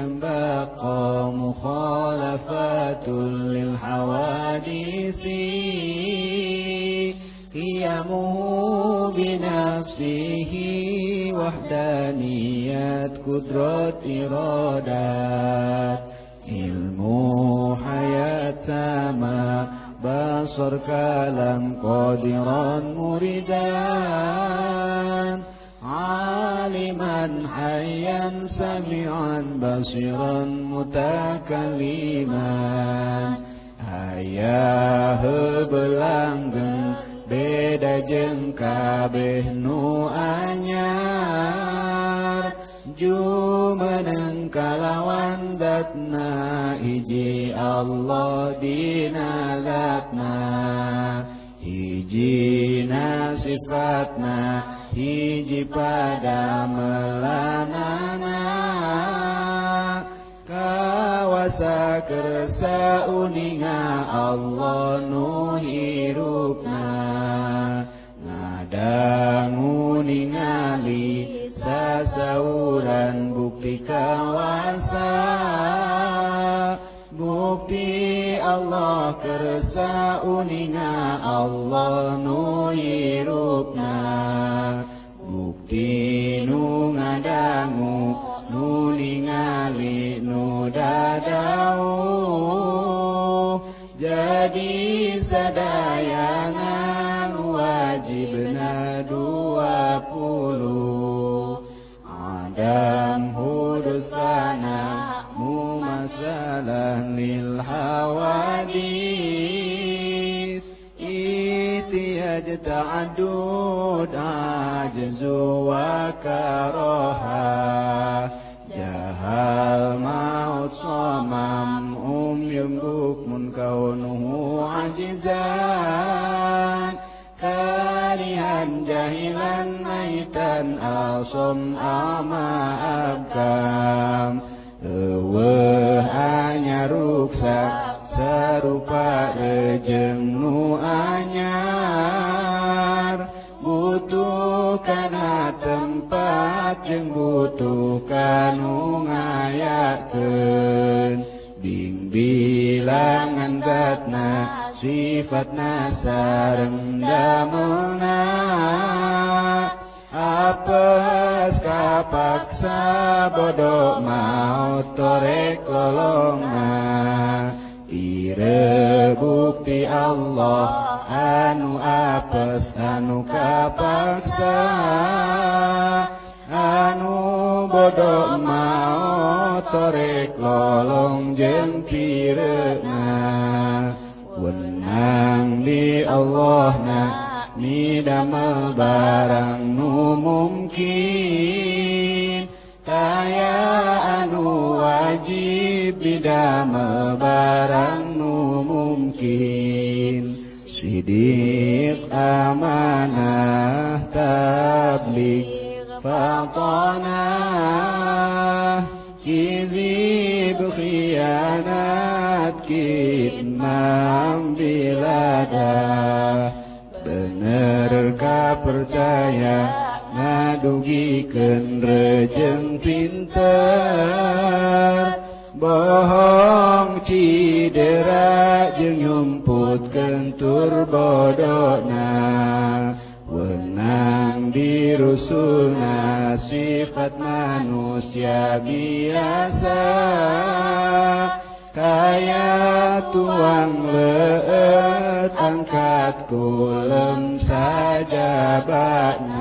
ينبقى مخالفة للحوادث قيامه بنفسه وحدانية قدرة إرادات ilmu hayat sama basar kalam qadiran muridan aliman hayyan sami'an basiran mutakalliman ayah belanggeng beda jeung kabeh nu anyar jumeneng kalawan datna hiji Allah dina zatna hijina sifatna hiji pada melanana kawasa kersa uninga Allah nu hirupna ngadangu ningali sasauran bukti kawasa bukti Allah kersa uninga Allah nu hirupna bukti nu ngadangu nu ningali nu dadau jadi sadayangan wajibna 20 adam hudus lana mumasalah lil hawadis itiyaj ta'adud ajzu wa karoha jahal maut somam yum bukmun kaunuhu ajizan kalihan jahilan maitan asom ama abkam hanya ruksak serupa rejeng nu anyar butuh kana tempat jeung butuh kanu ngayakeun bing bilangan zatna sifatna sareng damelna apes kapaksa bodoh maut torek lolonga pire bukti Allah anu apes anu kapaksa anu bodoh maut torek lolong jeung pireuna wenang di Allahna midamel barang nu mungkin kaya anu wajib bidamel barang nu mungkin sidik amanah tabligh fatanah kizib khianat kitmam biladah bener kapercaya ngadugikeun rejeng pinter bohong cidera jeung nyumputkeun tur bodona wenang dirusulna sifat manusia biasa kaya tuang leut angkat kulem saja bakna